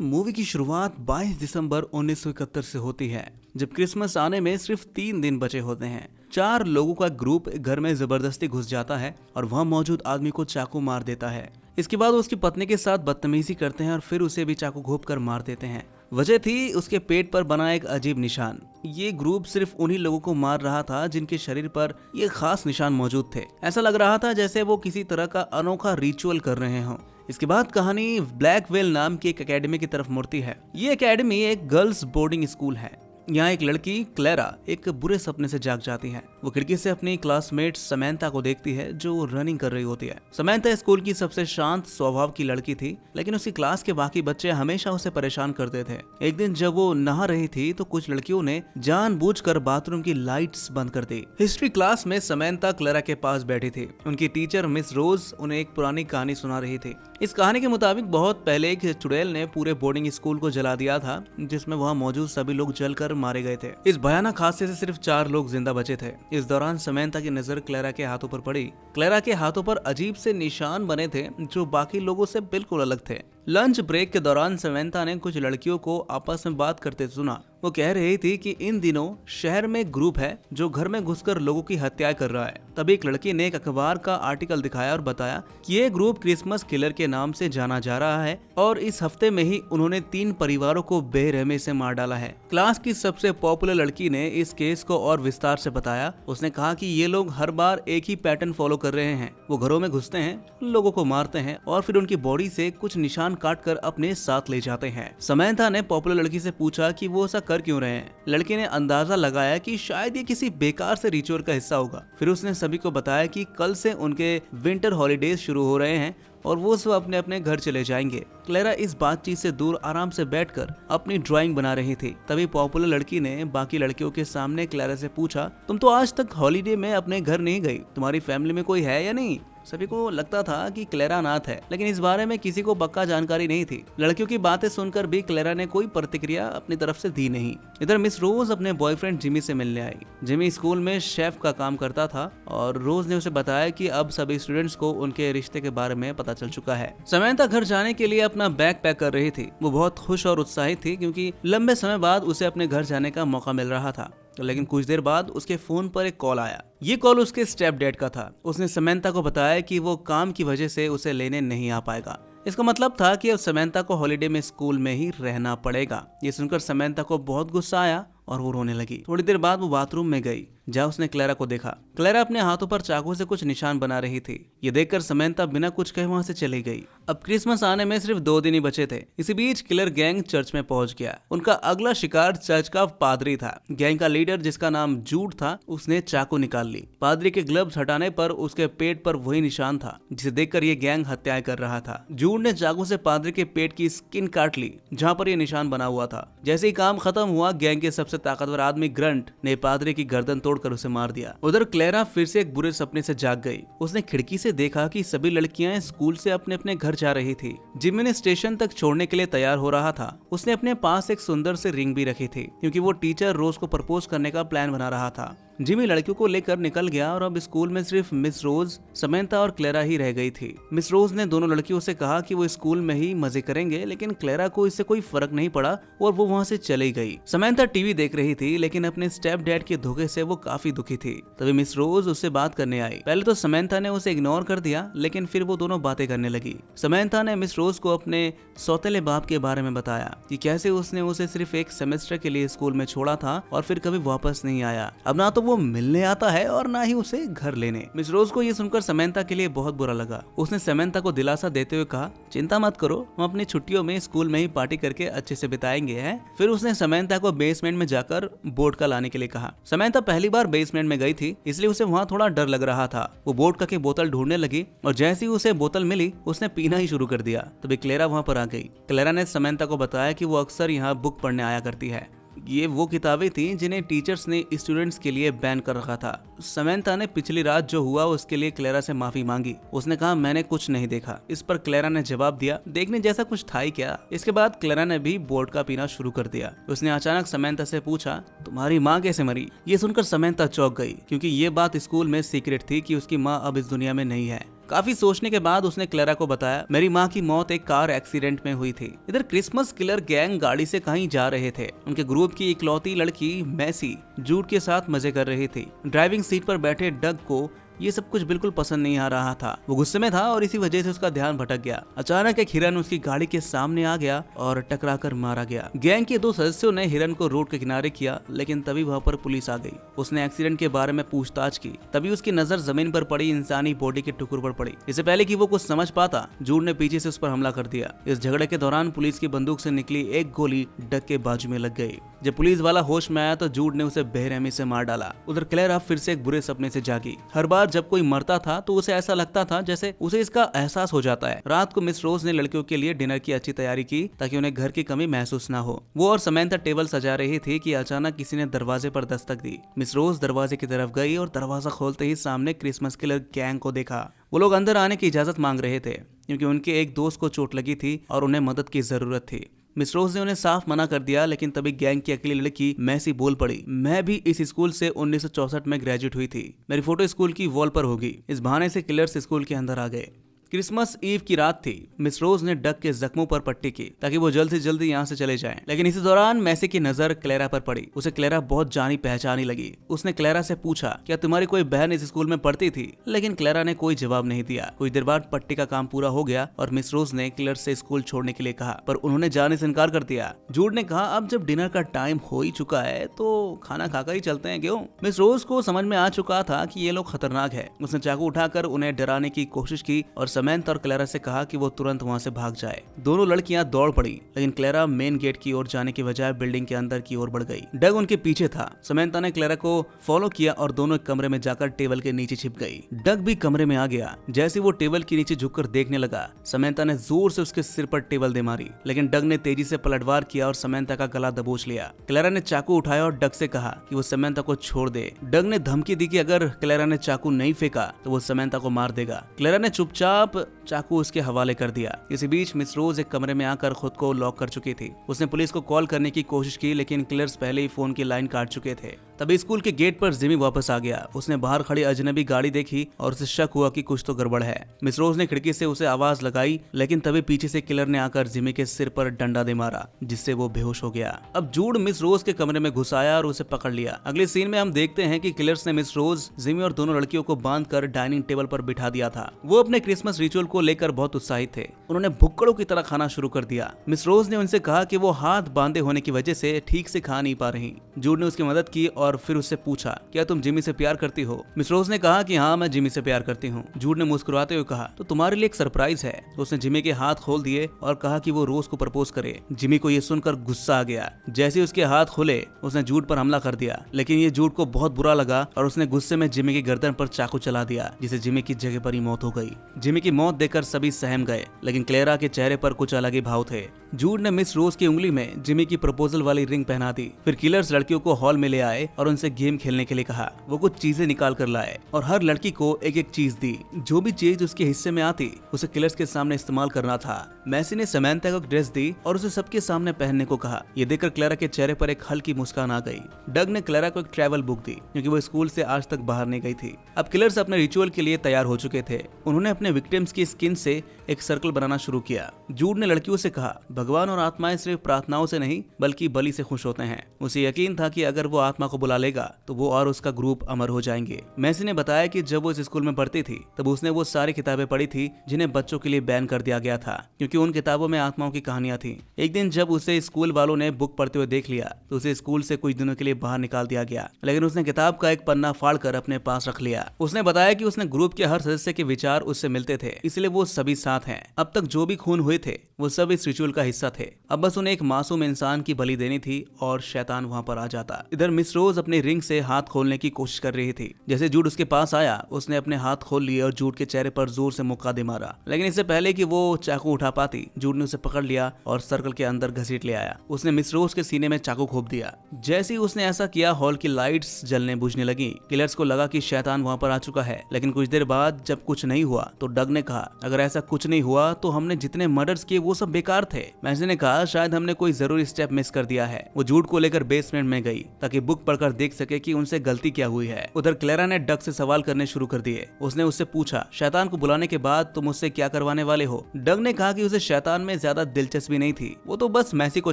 Movie की शुरुआत 22 दिसंबर 1971 से होती है, जब क्रिसमस आने में सिर्फ 3 दिन बचे होते हैं। 4 लोगों का ग्रुप घर में जबरदस्ती घुस जाता है और वहां मौजूद आदमी को चाकू मार देता है। इसके बाद उसकी पत्नी के साथ बदतमीजी करते हैं और फिर उसे भी चाकू घोंप कर मार देते हैं। वजह थी उसके पेट पर बना एक अजीब निशान। ये ग्रुप सिर्फ उन्हीं लोगों को मार रहा था जिनके शरीर पर ये खास निशान मौजूद थे। ऐसा लग रहा था जैसे वो किसी तरह का अनोखा रिचुअल कर रहे हों। इसके बाद कहानी ब्लैक वेल नाम की एक एकेडमी की तरफ मुड़ती है। ये एकेडमी एक गर्ल्स बोर्डिंग स्कूल है। यहाँ एक लड़की क्लेरा एक बुरे सपने से जाग जाती है। वो खिड़की से अपनी क्लासमेट समैंथा को देखती है जो रनिंग कर रही होती है। समैंथा स्कूल की सबसे शांत स्वभाव की लड़की थी, लेकिन उसकी क्लास के बाकी बच्चे हमेशा उसे परेशान करते थे। एक दिन जब वो नहा रही थी तो कुछ लड़कियों ने जानबूझकर बाथरूम की लाइट्स बंद कर दी। हिस्ट्री क्लास में समैंथा क्लेरा के पास बैठी थी। उनकी टीचर मिस रोज उन्हें एक पुरानी कहानी सुना रही थी। इस कहानी के मुताबिक बहुत पहले एक चुड़ैल ने पूरे बोर्डिंग स्कूल को जला दिया था, जिसमें वहाँ मौजूद सभी लोग जलकर मारे गए थे। इस भयानक हादसे से सिर्फ 4 लोग जिंदा बचे थे। इस दौरान समैंथा की नजर क्लेरा के हाथों पर पड़ी। क्लेरा के हाथों पर अजीब से निशान बने थे जो बाकी लोगों से बिल्कुल अलग थे। लंच ब्रेक के दौरान समैंथा ने कुछ लड़कियों को आपस में बात करते सुना। वो कह रही थी कि इन दिनों शहर में एक ग्रुप है जो घर में घुसकर लोगों की हत्या कर रहा है। तभी एक लड़की ने एक अखबार का आर्टिकल दिखाया और बताया कि ये ग्रुप क्रिसमस किलर के नाम से जाना जा रहा है और इस हफ्ते में ही उन्होंने 3 परिवारों को बेरहमी से मार डाला है। क्लास की सबसे पॉपुलर लड़की ने इस केस को और विस्तार से बताया। उसने कहा कि ये लोग हर बार एक ही पैटर्न फॉलो कर रहे हैं। वो घरों में घुसते हैं, लोगों को मारते हैं और फिर उनकी बॉडी से कुछ निशान काट कर अपने साथ ले जाते हैं। समैंथा ने पॉपुलर लड़की से पूछा कि वो ऐसा कर क्यों रहे हैं। लड़की ने अंदाजा लगाया कि शायद ये किसी बेकार से रिचुअल का हिस्सा होगा। फिर उसने सभी को बताया कि कल से उनके विंटर हॉलीडेज शुरू हो रहे हैं और वो सब अपने अपने घर चले जाएंगे। क्लेरा इस बातचीत से दूर आराम से बैठकर अपनी ड्राइंग बना रही थी। तभी पॉपुलर लड़की ने बाकी लड़कियों के सामने क्लेरा से पूछा, तुम तो आज तक हॉलीडे में अपने घर नहीं गई, तुम्हारी फैमिली में कोई है या नहीं? सभी को लगता था कि क्लेरा अनाथ है, लेकिन इस बारे में किसी को पक्का जानकारी नहीं थी। लड़कियों की बातें सुनकर भी क्लेरा ने कोई प्रतिक्रिया अपनी तरफ से दी नहीं। इधर मिस रोज अपने बॉयफ्रेंड जिमी से मिलने आई। जिमी स्कूल में शेफ का काम करता था और रोज ने उसे बताया कि अब सभी स्टूडेंट्स को उनके रिश्ते के बारे में पता चल चुका है। समैंथा घर जाने के लिए अपना बैग पैक कर रही थी। वो बहुत खुश और उत्साहित थी क्योंकि लंबे समय बाद उसे अपने घर जाने का मौका मिल रहा था। लेकिन कुछ देर बाद उसके फोन पर एक कॉल आया। ये कॉल उसके स्टेप डैड का था। उसने समैंथा को बताया कि वो काम की वजह से उसे लेने नहीं आ पाएगा। इसका मतलब था कि अब समैंथा को हॉलीडे में स्कूल में ही रहना पड़ेगा। ये सुनकर समैंथा को बहुत गुस्सा आया और वो रोने लगी। थोड़ी देर बाद वो बाथरूम में गई जहाँ उसने क्लेरा को देखा। क्लेरा अपने हाथों पर चाकू से कुछ निशान बना रही थी। ये देखकर समैंथा बिना कुछ कहे वहाँ से चली गई। अब क्रिसमस आने में सिर्फ 2 दिन ही बचे थे। इसी बीच किलर गैंग चर्च में पहुंच गया। उनका अगला शिकार चर्च का पादरी था। गैंग का लीडर जिसका नाम जूड था, उसने चाकू निकाल ली। पादरी के ग्लव्स हटाने पर उसके पेट पर वही निशान था जिसे देखकर ये गैंग हत्याएं कर रहा था। जूड ने चाकू से पादरी के पेट की स्किन काट ली जहाँ पर ये निशान बना हुआ था। जैसे ही काम खत्म हुआ, गैंग के सबसे ताकतवर आदमी ग्रंट ने पादरी की गर्दन तोड़कर उसे मार दिया। उधर क्लेरा फिर से एक बुरे सपने से जाग गई। उसने खिड़की से देखा कि सभी लड़कियां स्कूल से अपने अपने घर जा रही थी। जिमी ने स्टेशन तक छोड़ने के लिए तैयार हो रहा था। उसने अपने पास एक सुंदर से रिंग भी रखी थी क्योंकि वो टीचर रोज को प्रपोज करने का प्लान बना रहा था। जिमी लड़कियों को लेकर निकल गया और अब स्कूल में सिर्फ मिस रोज, समैंथा और क्लेरा ही रह गई थी। मिस रोज ने दोनों लड़कियों से कहा कि वो स्कूल में ही मजे करेंगे, लेकिन क्लेरा को इससे कोई फर्क नहीं पड़ा और वो वहाँ से चली गई। समैंथा टीवी देख रही थी, लेकिन अपने स्टेप डैड के धोखे से वो काफी दुखी थी। तभी मिस रोज उससे बात करने आई। पहले तो समैंथा ने उसे इग्नोर कर दिया, लेकिन फिर वो दोनों बातें करने लगी। समैंथा ने मिस रोज को अपने सौतेले बाप के बारे में बताया कि कैसे उसने उसे सिर्फ एक सेमेस्टर के लिए स्कूल में छोड़ा था और फिर कभी वापस नहीं आया। अब ना तो वो मिलने आता है और ना ही उसे घर लेने। मिस रोज को ये सुनकर समैंथा के लिए बहुत बुरा लगा। उसने समैंथा को दिलासा देते हुए कहा, चिंता मत करो, हम अपनी छुट्टियों में स्कूल में ही पार्टी करके अच्छे से बिताएंगे हैं। फिर उसने समैंथा को बेसमेंट में जाकर वोडका लाने के लिए कहा। समैंथा पहली बार बेसमेंट में गई थी, इसलिए उसे वहाँ थोड़ा डर लग रहा था। वो वोडका की बोतल ढूंढने लगी और जैसे ही उसे बोतल मिली उसने पीना ही शुरू कर दिया। तभी क्लेरा वहाँ पर आ गई। क्लेरा ने समैंथा को बताया कि वो अक्सर यहाँ बुक पढ़ने आया करती है। ये वो किताबें थी जिन्हें टीचर्स ने स्टूडेंट्स के लिए बैन कर रखा था। समैंथा ने पिछली रात जो हुआ उसके लिए क्लेरा से माफी मांगी। उसने कहा, मैंने कुछ नहीं देखा। इस पर क्लेरा ने जवाब दिया, देखने जैसा कुछ था ही क्या। इसके बाद क्लेरा ने भी वोडका पीना शुरू कर दिया। उसने अचानक समैंथा से पूछा, तुम्हारी माँ कैसे मरी? ये सुनकर समैंथा चौंक गई क्योंकि ये बात स्कूल में सीक्रेट थी कि उसकी माँ अब इस दुनिया में नहीं है। काफी सोचने के बाद उसने क्लेरा को बताया, मेरी माँ की मौत एक कार एक्सीडेंट में हुई थी। इधर क्रिसमस किलर गैंग गाड़ी से कहीं जा रहे थे। उनके ग्रुप की इकलौती लड़की मैसी जूड के साथ मजे कर रही थी। ड्राइविंग सीट पर बैठे डग को ये सब कुछ बिल्कुल पसंद नहीं आ रहा था। वो गुस्से में था और इसी वजह से उसका ध्यान भटक गया। अचानक एक हिरन उसकी गाड़ी के सामने आ गया और टकराकर मारा गया। गैंग के 2 सदस्यों ने हिरन को रोड के किनारे किया, लेकिन तभी वहाँ पर पुलिस आ गई। उसने एक्सीडेंट के बारे में पूछताछ की। तभी उसकी नजर जमीन पर पड़ी इंसानी बॉडी के टुकड़ों पर पड़ी। इससे पहले कि वो कुछ समझ पाता, जूड ने पीछे से उस पर हमला कर दिया। इस झगड़े के दौरान पुलिस की बंदूक से निकली एक गोली डग के बाजू में लग गई। जब पुलिस वाला होश में आया तो जूड ने उसे बेरहमी से मार डाला। उधर क्लेरा फिर से एक बुरे सपने से जागी। हर बार जब कोई मरता था तो उसे ऐसा लगता था जैसे उसे इसका एहसास हो जाता है। रात को मिस रोज ने लड़कियों के लिए डिनर की अच्छी तैयारी की ताकि उन्हें घर की कमी महसूस ना हो। वो और समंथा टेबल सजा रही थी कि अचानक किसी ने दरवाजे पर दस्तक दी। मिस रोज दरवाजे की तरफ गई और दरवाजा खोलते ही सामने क्रिसमस किलर गैंग को देखा। वो लोग अंदर आने की इजाजत मांग रहे थे क्योंकि उनके एक दोस्त को चोट लगी थी और उन्हें मदद की जरूरत थी। मिस रोज ने उन्हें साफ मना कर दिया, लेकिन तभी गैंग की अकेली लड़की मैसी बोल पड़ी, मैं भी इस स्कूल से 1964 में ग्रेजुएट हुई थी। मेरी फोटो स्कूल की वॉल पर होगी। इस बहाने से किलर्स स्कूल के अंदर आ गए। क्रिसमस ईव की रात थी। मिस रोज ने डग के जख्मों पर पट्टी की ताकि वो जल्द से जल्द यहाँ से चले जाएं। लेकिन इसी दौरान मैसी की नजर क्लेरा पर पड़ी। उसे क्लेरा बहुत जानी पहचानी लगी। उसने क्लेरा से पूछा, क्या तुम्हारी कोई बहन इस स्कूल में पढ़ती थी? लेकिन क्लेरा ने कोई जवाब नहीं दिया। कुछ देर बाद पट्टी का काम पूरा हो गया और मिस रोज ने क्लेर से स्कूल छोड़ने के लिए कहा, पर उन्होंने जाने से इनकार कर दिया। जूड ने कहा, अब जब डिनर का टाइम हो ही चुका है तो खाना खाकर ही चलते हैं क्यों? मिस रोज को समझ में आ चुका था कि ये लोग खतरनाक है। उसने चाकू उठाकर उन्हें डराने की कोशिश की और समंथा और क्लेरा कहा कि वो तुरंत वहां से भाग जाए। दोनों लड़कियां दौड़ पड़ी, लेकिन क्लेरा मेन गेट की ओर जाने के बजाय बिल्डिंग के अंदर की ओर बढ़ गई। डग उनके पीछे था। समंथा ने क्लेरा को फॉलो किया और दोनों एक कमरे में जाकर टेबल के नीचे छिप गई। डग भी कमरे में आ गया। जैसे वो टेबल के नीचे झुककर देखने लगा, समंथा ने जोर से उसके सिर पर टेबल दे मारी, लेकिन डग ने तेजी से पलटवार किया और समंथा का गला दबोच लिया। क्लेरा ने चाकू उठाया और डग से कहा कि वो समंथा को छोड़ दे। डग ने धमकी दी कि अगर क्लेरा ने चाकू नहीं फेंका तो वो समंथा को मार देगा। क्लेरा ने चुपचाप चाकू उसके हवाले कर दिया। इसी बीच मिस रोज एक कमरे में आकर खुद को लॉक कर चुकी थी। उसने पुलिस को कॉल करने की कोशिश की, लेकिन क्लियर्स पहले ही फोन की लाइन काट चुके थे। तभी स्कूल के गेट पर जिमी वापस आ गया। उसने बाहर खड़ी अजनबी गाड़ी देखी और उसे शक हुआ कि कुछ तो गड़बड़ है। मिस रोज ने खिड़की से उसे आवाज लगाई, लेकिन तभी पीछे से किलर ने आकर जिमी के सिर पर डंडा दे मारा, जिससे वो बेहोश हो गया। अब जूड मिस रोज के कमरे में घुस आया और उसे पकड़ लिया। अगले सीन में हम देखते हैं कि किलर्स ने मिस रोज, जिमी और दोनों लड़कियों को बांधकर डाइनिंग टेबल पर बिठा दिया था। वो अपने क्रिसमस रिचुअल को लेकर बहुत उत्साहित थे। उन्होंने भुक्कड़ों की तरह खाना शुरू कर दिया। मिस रोज ने उनसे कहा कि वो हाथ बांधे होने की वजह से ठीक से खा नहीं पा रही। जूड ने उसकी मदद की और फिर उससे पूछा, क्या तुम जिमी से प्यार करती हो? मिस रोज ने कहा कि हाँ, मैं जिमी से प्यार करती हूँ। जूड ने मुस्कुराते हुए कहा, तो तुम्हारे लिए एक सरप्राइज है। उसने जिमी के हाथ खोल दिए और कहा कि वो रोज को प्रपोज करे। जिमी को ये सुनकर गुस्सा आ गया। जैसे उसके हाथ खुले, उसने जूड पर हमला कर दिया, लेकिन ये जूड को बहुत बुरा लगा और उसने गुस्से में जिमी की गर्दन पर चाकू चला दिया, जिससे जिमी की जगह पर ही मौत हो गई। जिमी की मौत देखकर सभी सहम गए, लेकिन क्लेरा के चेहरे पर कुछ अलग ही भाव थे। जूड ने मिस रोज की उंगली में जिमी की प्रपोजल वाली रिंग पहना दी। फिर किलर्स लड़कियों को हॉल में ले आए और उनसे गेम खेलने के लिए कहा। वो कुछ चीजें निकाल कर लाए और हर लड़की को एक एक चीज दी। जो भी चीज उसके हिस्से में आती उसे किलर्स के सामने इस्तेमाल करना था। मैसी ने समंथा को ड्रेस दी और उसे सबके सामने पहनने को कहा। ये देखकर क्लेरा के चेहरे पर एक हल्की मुस्कान आ गई। डग ने क्लेरा को एक ट्रैवल बुक दी क्योंकि वो स्कूल से आज तक बाहर नहीं गई थी। अब किलर्स अपने रिचुअल के लिए तैयार हो चुके थे। उन्होंने अपने विक्टिम्स की स्किन से एक सर्कल बनाना शुरू किया। जूड ने लड़कियों से कहा, भगवान और आत्माएं सिर्फ प्रार्थनाओं से नहीं बल्कि बलि से खुश होते हैं। उसे यकीन था कि अगर वो आत्मा को बुला लेगा तो वो और उसका ग्रुप अमर हो जाएंगे। मैसी ने बताया कि जब वो इस स्कूल में पढ़ती थी तब उसने वो सारी किताबें पढ़ी थी जिन्हें बच्चों के लिए बैन कर दिया गया था, क्योंकि उन किताबों में आत्माओं की कहानियां थी। एक दिन जब उसे स्कूल वालों ने बुक पढ़ते हुए देख लिया तो उसे स्कूल से कुछ दिनों के लिए बाहर निकाल दिया गया, लेकिन उसने किताब का एक पन्ना फाड़कर अपने पास रख लिया। उसने बताया कि उसने ग्रुप के हर सदस्य के विचार उससे मिलते थे, इसलिए वो सभी साथ हैं। अब तक जो भी खून हुए थे वो सब इस रिचुअल का हिस्सा थे। अब बस उन्हें एक मासूम इंसान की बलि देनी थी और शैतान वहां पर आ जाता। इधर मिस रोज अपनी रिंग से हाथ खोलने की कोशिश कर रही थी। जैसे जूड उसके पास आया, उसने अपने हाथ खोल लिए और जूड के चेहरे पर जोर से मुक्का दे मारा, लेकिन इससे पहले कि वो चाकू उठा पाती, जूड ने उसे पकड़ लिया और सर्कल के अंदर घसीट ले आया। उसने मिस रोज के सीने में चाकू घोंप दिया। जैसे ही उसने ऐसा किया, हॉल की लाइट्स जलने बुझने लगी। किलर्स को लगा कि शैतान वहां पर आ चुका है, लेकिन कुछ देर बाद जब कुछ नहीं हुआ तो डग ने कहा, अगर ऐसा कुछ नहीं हुआ तो हमने जितने मर्डर्स किए वो सब बेकार थे। मैसी ने कहा शायद हमने कोई जरूरी स्टेप मिस कर दिया है। वो जूड को लेकर बेसमेंट में गई ताकि बुक पढ़कर देख सके कि उनसे गलती क्या हुई है। उधर क्लेरा ने डग से सवाल करने शुरू कर दिए। उसने उससे पूछा, शैतान को बुलाने के बाद तुम उससे क्या करवाने वाले हो? डग ने कहा कि उसे शैतान में ज्यादा दिलचस्पी नहीं थी, वो तो बस मैसी को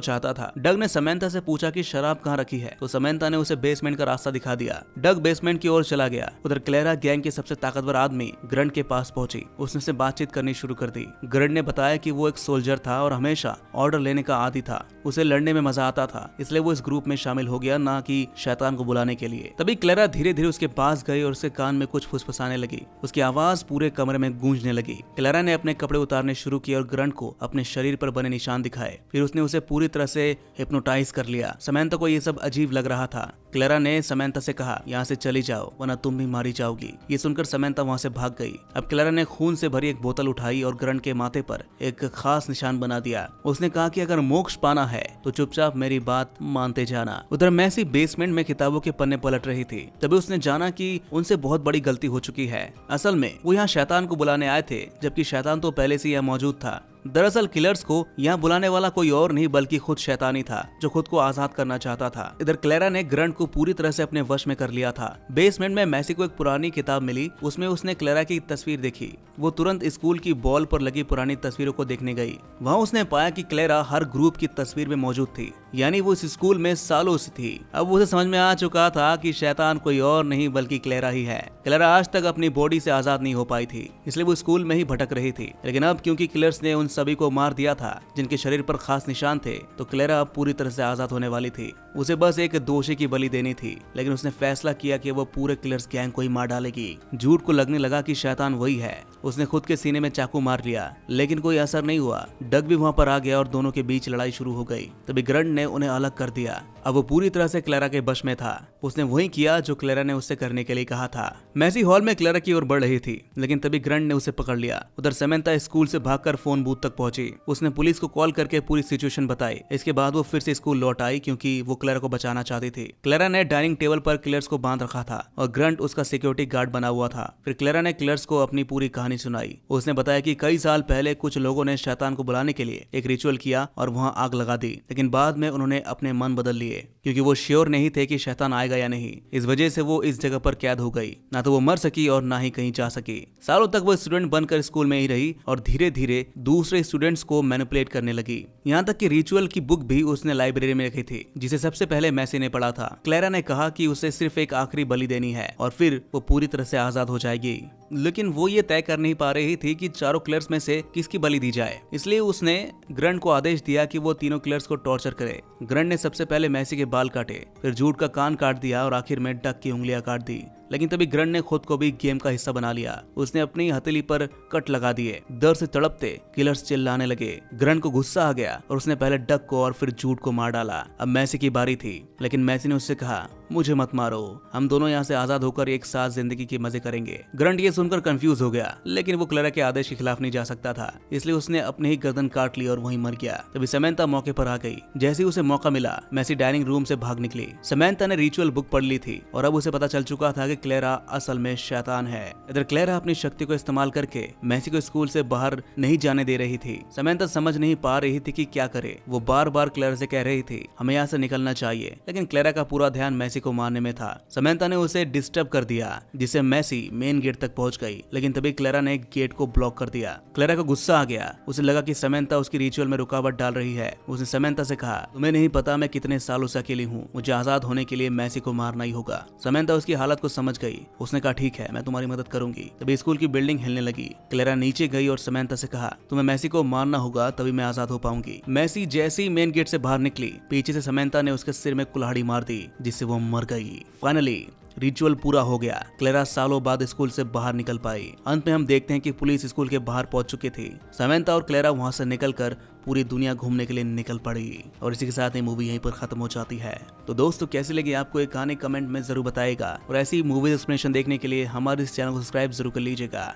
चाहता था। डग ने समंथा से पूछा कि शराब कहाँ रखी है, तो समंथा ने उसे बेसमेंट का रास्ता दिखा दिया। डग बेसमेंट की ओर चला गया। उधर क्लेरा गैंग के सबसे ताकतवर आदमी ग्रंट के पास पहुंची। उसने से बातचीत करनी शुरू कर दी। ग्रंट ने बताया कि वो एक सोल्जर था और हमेशा ऑर्डर लेने का आदी था। उसे लड़ने में मजा आता था, इसलिए वो इस ग्रुप में शामिल हो गया, ना कि शैतान को बुलाने के लिए। तभी क्लेरा धीरे धीरे उसके पास गई और उसके कान में कुछ फुसफुसाने लगी। उसकी आवाज पूरे कमरे में गूंजने लगी। क्लेरा ने अपने कपड़े उतारने शुरू किए और ग्रंट को अपने शरीर पर बने निशान दिखाए। फिर उसने उसे पूरी तरह से हिप्नोटाइज कर लिया। समंथा को ये सब अजीब लग रहा था। क्लेरा ने समंथा से कहा, यहाँ से चली जाओ वरना तुम भी मारी जाओगी। ये सुनकर समंथा वहाँ से भाग गई। अब क्लेरा ने खून से भरी एक बोतल उठाई और ग्रंट के माथे पर एक खास निशान बना दिया। उसने कहा कि अगर मोक्ष पाना है तो चुपचाप मेरी बात मानते जाना। उधर मैसी बेसमेंट में किताबों के पन्ने पलट रही थी। तभी उसने जाना कि उनसे बहुत बड़ी गलती हो चुकी है। असल में वो यहाँ शैतान को बुलाने आए थे, जबकि शैतान तो पहले से यहाँ मौजूद था। दरअसल किलर्स को यहाँ बुलाने वाला कोई और नहीं बल्कि खुद शैतान ही था, जो खुद को आजाद करना चाहता था। इधर क्लेरा ने ग्रंट को पूरी तरह से अपने वश में कर लिया था। बेसमेंट में मैसी को एक पुरानी किताब मिली। उसमें उसने क्लेरा की तस्वीर देखी। वो तुरंत स्कूल की बॉल पर लगी पुरानी तस्वीरों को देखने गई। वहाँ उसने पाया कि क्लेरा हर ग्रुप की तस्वीर में मौजूद थी, यानी वो इस स्कूल में सालों से थी। अब उसे समझ में आ चुका था कि शैतान कोई और नहीं बल्कि क्लेरा ही है। क्लेरा आज तक अपनी बॉडी से आजाद नहीं हो पाई थी, इसलिए वो स्कूल में ही भटक रही थी। लेकिन अब क्योंकि किलर्स ने उन सभी को मार दिया था जिनके शरीर पर खास निशान थे, तो क्लेरा अब पूरी तरह से आजाद होने वाली थी। उसे बस एक दोषी की बलि देनी थी, लेकिन उसने फैसला किया कि वो पूरे किलर्स गैंग को ही मार डालेगी। जूड को लगने लगा कि शैतान वही है। उसने खुद के सीने में चाकू मार लिया, लेकिन कोई असर नहीं हुआ। डग भी वहाँ पर आ गया और दोनों के बीच लड़ाई शुरू हो गई। तभी ग्रंट ने उन्हें अलग कर दिया। अब वो पूरी तरह से क्लेरा के वश में था। उसने वही किया जो क्लेरा ने उससे करने के लिए कहा था। मैसी हॉल में क्लेरा की ओर बढ़ रही थी, लेकिन तभी ग्रंट ने उसे पकड़ लिया। उधर समंथा स्कूल से भागकर फोन बूथ तक पहुंची। उसने पुलिस को कॉल करके पूरी सिचुएशन बताई। इसके बाद वो फिर से स्कूल लौट आई, क्योंकि वो क्लेरा को बचाना चाहती थी। क्लेरा ने डाइनिंग टेबल पर किलर्स को बांध रखा था और ग्रंट उसका सिक्योरिटी गार्ड बना हुआ था। फिर क्लेरा ने किलर्स को अपनी पूरी कहानी सुनाई। उसने बताया कि कई साल पहले कुछ लोगों ने शैतान को बुलाने के लिए एक रिचुअल किया और वहां आग लगा दी, लेकिन बाद में उन्होंने अपने मन बदल लिए, क्योंकि वो श्योर नहीं थे कि शैतान आएगा या नहीं। इस वजह से वो इस जगह पर कैद हो गई। ना तो वो मर सकी और ना ही कहीं जा सकी। सालों तक वो स्टूडेंट बनकर स्कूल में ही रही और धीरे धीरे दूसरे स्टूडेंट्स को मैनिपुलेट करने लगी। यहाँ तक कि रिचुअल की बुक भी उसने लाइब्रेरी में रखी थी, जिसे सबसे पहले मैसी ने पढ़ा था। क्लेरा ने कहा कि उसे सिर्फ एक आखिरी बलि देनी है और फिर वो पूरी तरह से आजाद हो जाएगी। लेकिन वो ये तय कर नहीं पा रही थी कि चारों किलर्स में से किसकी बलि दी जाए। इसलिए उसने ग्रंट को आदेश दिया कि वो तीनों किलर्स को टॉर्चर करे। ग्रंट ने सबसे पहले मैसी के बाल काटे, फिर जूड का कान काट दिया और आखिर में डक की उंगलियां काट दी। लेकिन तभी ग्रंट ने खुद को भी गेम का हिस्सा बना लिया। उसने अपनी हथेली पर कट लगा दिए। दर्द से तड़पते किलर्स चिल्लाने लगे। ग्रंट को गुस्सा आ गया और उसने पहले डक को और फिर जूड को मार डाला। अब मैसी की बारी थी, लेकिन मैसी ने उससे कहा, मुझे मत मारो, हम दोनों यहाँ से आजाद होकर एक साथ जिंदगी के मजे करेंगे। ग्रंट ये सुनकर कंफ्यूज हो गया, लेकिन वो क्लेरा के आदेश के खिलाफ नहीं जा सकता था, इसलिए उसने अपनी ही गर्दन काट ली और वहीं मर गया। तभी समंथा मौके पर आ गई। जैसे ही उसे मौका मिला, मैसी डाइनिंग रूम से भाग निकली। समंथा ने रिचुअल बुक पढ़ ली थी और अब उसे पता चल चुका था कि क्लेरा असल में शैतान है। इधर क्लेरा अपनी शक्ति को इस्तेमाल करके मैसी को स्कूल से बाहर नहीं जाने दे रही थी। समंथा समझ नहीं पा रही थी कि क्या करे। वो बार बार क्लेरा से कह रही थी, हमें यहाँ से निकलना चाहिए, लेकिन क्लेरा का पूरा ध्यान मैसी को मारने में था। समंथा ने उसे डिस्टर्ब कर दिया, जिससे मैसी मेन गेट तक पहुंच गई, लेकिन तभी क्लेरा ने गेट को ब्लॉक कर दिया। क्लेरा को गुस्सा आ गया। उसे लगा कि समंथा उसकी रिचुअल में रुकावट डाल रही है। उसने समंथा से कहा, तुम्हें नहीं पता मैं कितने सालों से अकेली हूँ, मुझे आजाद होने के लिए मैसी को मारना ही होगा। समंथा उसकी हालत को समझ गई। उसने कहा, ठीक है, मैं तुम्हारी मदद करूंगी। तभी स्कूल की बिल्डिंग हिलने लगी। क्लेरा नीचे गई और समंथा से कहा, तुम्हें मैसी को मारना होगा, तभी मैं आजाद हो पाऊंगी। मैसी जैसे ही मेन गेट से बाहर निकली, पीछे से समंथा ने उसके सिर में कुल्हाड़ी मार दी, जिससे वो मर गई। फाइनली रिचुअल पूरा हो गया। क्लेरा सालों बाद स्कूल से बाहर निकल पाई। अंत में हम देखते हैं कि पुलिस स्कूल के बाहर पहुंच चुकी थी। समंथा और क्लेरा वहां से निकलकर पूरी दुनिया घूमने के लिए निकल पड़ी और इसी के साथ ये मूवी यहीं पर खत्म हो जाती है। तो दोस्तों, कैसी लगी आपको ये कहानी कमेंट में जरूर बताइएगा और ऐसी मूवी एक्सप्लेनेशन देखने के लिए हमारे इस चैनल को सब्सक्राइब जरूर कर लीजिएगा।